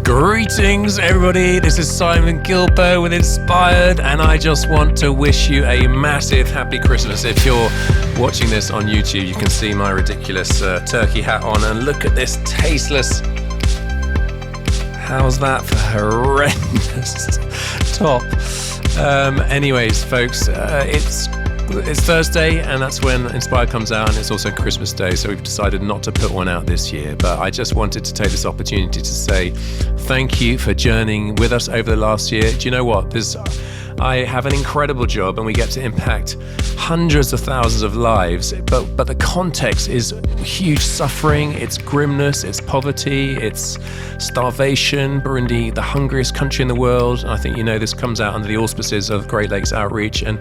Greetings, everybody. This is Simon Gilbert with Inspired, and I just want to wish you a massive happy Christmas. If you're watching this on YouTube, you can see my ridiculous turkey hat on, and look at this tasteless. How's that for horrendous top? Anyways, folks, it's Thursday, and that's when Inspired comes out, and it's also Christmas Day, so we've decided not to put one out this year. But I just wanted to take this opportunity to say thank you for journeying with us over the last year. Do you know what? I have an incredible job, and we get to impact hundreds of thousands of lives, but the context is huge suffering, it's grimness, it's poverty, it's starvation. Burundi, the hungriest country in the world. I think this comes out under the auspices of Great Lakes Outreach, and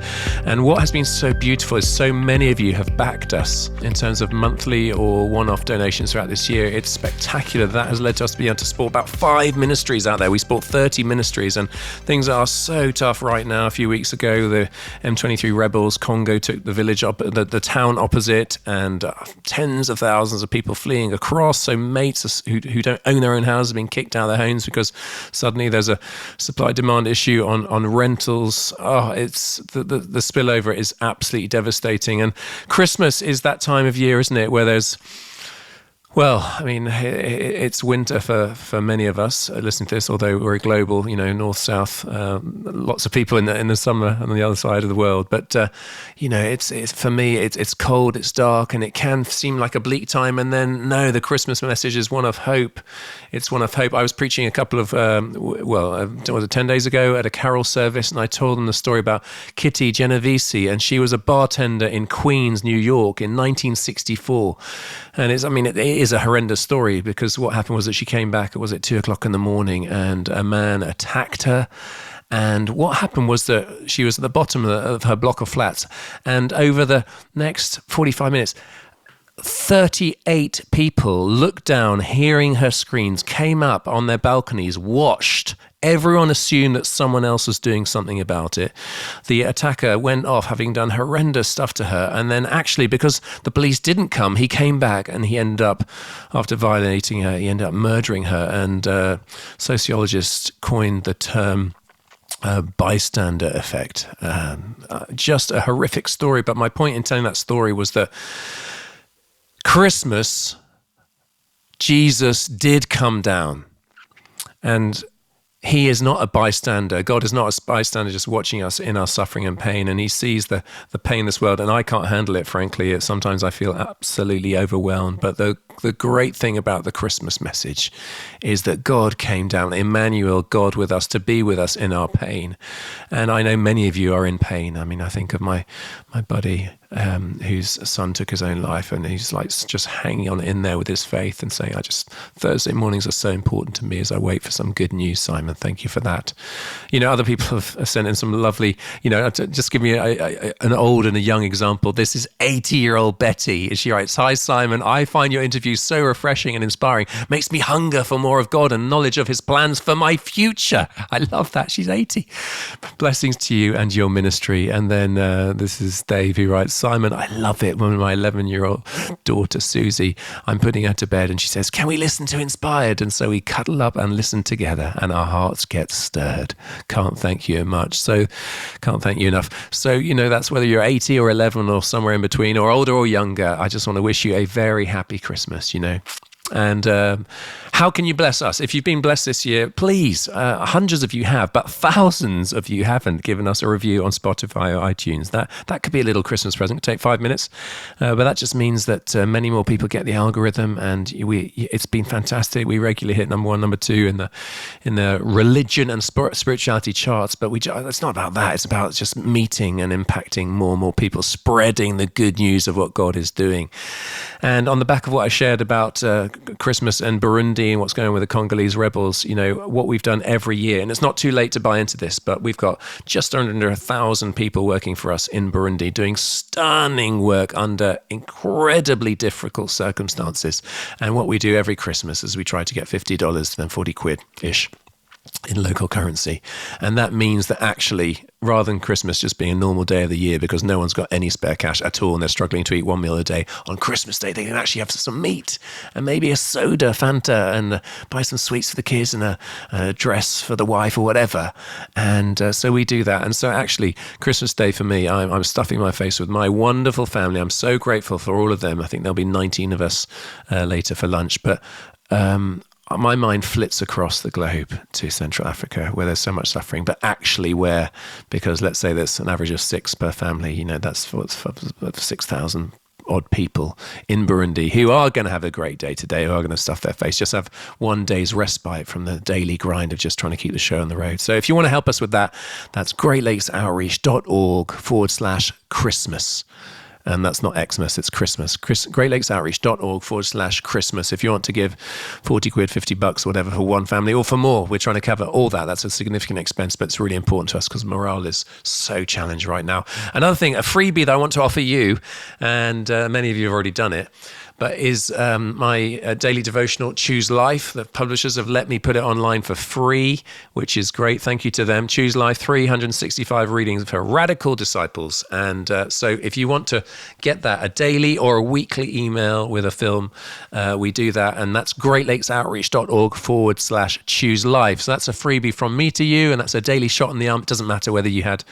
what has been so beautiful is so many of you have backed us in terms of monthly or one-off donations throughout this year. It's spectacular. That has led to us to be able to support about 5 ministries out there. We support 30 ministries, and things are so tough right now. A few weeks ago, the M23 rebels, Congo, took the village the town opposite, and tens of thousands of people fleeing across. So mates who don't own their own houses have been kicked out of their homes because suddenly there's a supply-demand issue on rentals. It's the spillover is absolutely devastating. And Christmas is that time of year, isn't it, where there's it's winter for many of us listening to this, although we're global, north, south, lots of people in the summer on the other side of the world. But, it's for me, it's cold, it's dark, and it can seem like a bleak time. And then, no, the Christmas message is one of hope. It's one of hope. I was preaching a couple of, 10 days ago at a carol service, and I told them the story about Kitty Genovese, and she was a bartender in Queens, New York in 1964. And it is a horrendous story, because what happened was that she came back, was at 2:00 in the morning, and a man attacked her. And what happened was that she was at the bottom of her block of flats, and over the next 45 minutes, 38 people looked down, hearing her screams, came up on their balconies, watched. Everyone assumed that someone else was doing something about it. The attacker went off, having done horrendous stuff to her. And then actually, because the police didn't come, he came back, and he ended up, after violating her, he ended up murdering her. And sociologists coined the term bystander effect. Just a horrific story. But my point in telling that story was that Christmas, Jesus did come down, and he is not a bystander. God is not a bystander just watching us in our suffering and pain, and he sees the pain in this world, and I can't handle it, frankly. Sometimes I feel absolutely overwhelmed. But the great thing about the Christmas message is that God came down, Emmanuel, God with us, to be with us in our pain. And I know many of you are in pain. I think of my buddy whose son took his own life, and he's like just hanging on in there with his faith and saying, Thursday mornings are so important to me as I wait for some good news, Simon. Thank you for that. Other people have sent in some lovely, just give me an old and a young example. This is 80-year-old Betty. She writes, "Hi, Simon. I find your interview so refreshing and inspiring. Makes me hunger for more of God and knowledge of his plans for my future." I love that. She's 80. Blessings to you and your ministry. And then this is Dave, who writes, "Simon, I love it when my 11-year-old daughter, Susie, I'm putting her to bed, and she says, 'Can we listen to Inspired?' And so we cuddle up and listen together, and our hearts get stirred. Can't thank you enough." So, that's whether you're 80 or 11 or somewhere in between, or older or younger. I just want to wish you a very happy Christmas, And how can you bless us? If you've been blessed this year, please, hundreds of you have, but thousands of you haven't given us a review on Spotify or iTunes. That could be a little Christmas present. It could take 5 minutes, but that just means that many more people get the algorithm, and it's been fantastic. We regularly hit number 1, number 2 in the religion and spirituality charts, but it's not about that. It's about just meeting and impacting more and more people, spreading the good news of what God is doing. And on the back of what I shared about Christmas and Burundi and what's going on with the Congolese rebels, what we've done every year, and it's not too late to buy into this, but we've got just under 1,000 people working for us in Burundi, doing stunning work under incredibly difficult circumstances. And what we do every Christmas is we try to get $50 to then 40 quid-ish in local currency. And that means that actually, rather than Christmas just being a normal day of the year because no one's got any spare cash at all and they're struggling to eat one meal a day, on Christmas Day, they can actually have some meat and maybe a soda, Fanta, and buy some sweets for the kids and a dress for the wife or whatever. And so we do that. And so actually, Christmas Day for me, I'm stuffing my face with my wonderful family. I'm so grateful for all of them. I think there'll be 19 of us later for lunch. But my mind flits across the globe to Central Africa, where there's so much suffering, but actually where, because let's say there's an average of 6 per family, that's for 6,000 odd people in Burundi who are going to have a great day today, who are going to stuff their face, just have one day's respite from the daily grind of just trying to keep the show on the road. So if you want to help us with that, that's greatlakesoutreach.org/Christmas. And that's not Xmas, it's Christmas. greatlakesoutreach.org/Christmas. If you want to give 40 quid, $50, whatever, for one family or for more, we're trying to cover all that. That's a significant expense, but it's really important to us because morale is so challenged right now. Another thing, a freebie that I want to offer you, and many of you have already done it, but is my daily devotional, Choose Life. The publishers have let me put it online for free, which is great. Thank you to them. Choose Life, 365 readings for radical disciples. And so if you want to get that, a daily or a weekly email with a film, we do that. And that's greatlakesoutreach.org/Choose Life. So that's a freebie from me to you, and that's a daily shot in the arm. It doesn't matter whether you had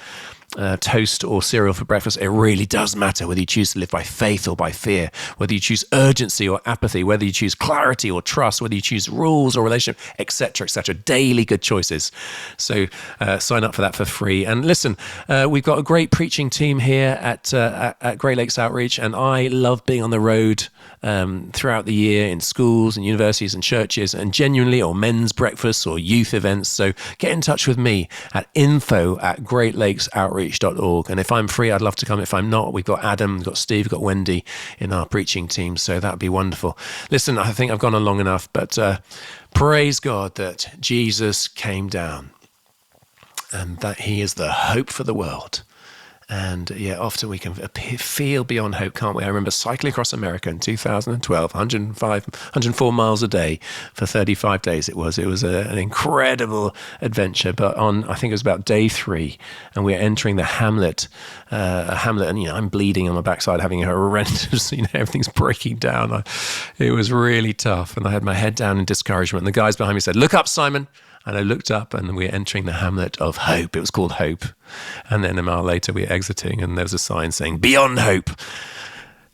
toast or cereal for breakfast. It really does matter whether you choose to live by faith or by fear, whether you choose urgency or apathy, whether you choose clarity or trust, whether you choose rules or relationship, etc., etc. Daily good choices. So sign up for that for free. And listen, we've got a great preaching team here at Great Lakes Outreach, and I love being on the road throughout the year in schools and universities and churches, and genuinely, or men's breakfasts or youth events. So get in touch with me at info@greatlakesoutreach.org. And if I'm free, I'd love to come. If I'm not, we've got Adam, we've got Steve, we've got Wendy in our preaching team. So that'd be wonderful. Listen, I think I've gone on long enough, but praise God that Jesus came down and that he is the hope for the world. And yeah, often we can feel beyond hope, can't we? I remember cycling across America in 2012, 104 miles a day for 35 days it was. It was an incredible adventure. But I think it was about day 3, and we were entering the hamlet, and I'm bleeding on my backside, having a horrendous, everything's breaking down. It was really tough, and I had my head down in discouragement. And the guys behind me said, "Look up, Simon." And I looked up, and we were entering the hamlet of Hope. It was called Hope. And then a mile later, we were exiting, and there was a sign saying, "Beyond Hope."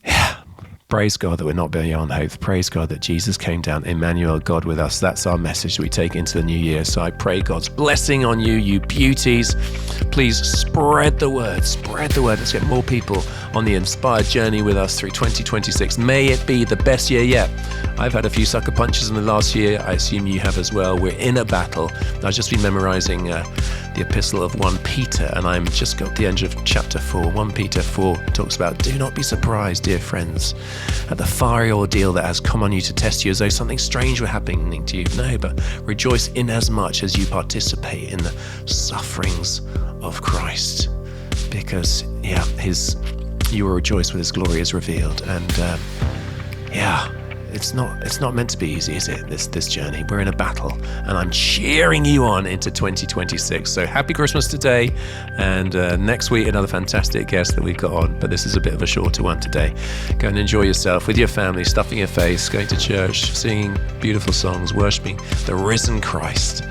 Yeah. Praise God that we're not beyond hope. Praise God that Jesus came down, Emmanuel, God with us. That's our message we take into the new year. So I pray God's blessing on you, you beauties. Please spread the word. Spread the word. Let's get more people on the inspired journey with us through 2026. May it be the best year yet. I've had a few sucker punches in the last year. I assume you have as well. We're in a battle. I've just been memorizing the epistle of 1 Peter, and I'm just got the end of chapter 4. 1 Peter 4 talks about, do not be surprised, dear friends, at the fiery ordeal that has come on you to test you as though something strange were happening to you. No, but rejoice inasmuch as you participate in the sufferings of Christ. Because, you will rejoice when his glory is revealed. And, It's not meant to be easy, is it? This journey. We're in a battle, and I'm cheering you on into 2026. So happy Christmas today, and next week another fantastic guest that we've got on. But this is a bit of a shorter one today. Go and enjoy yourself with your family, stuffing your face, going to church, singing beautiful songs, worshiping the risen Christ,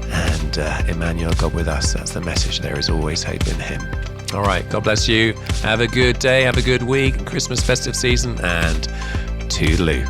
and Emmanuel, God with us. That's the message. There is always hope in him. All right. God bless you. Have a good day. Have a good week. Christmas festive season, and toodaloo.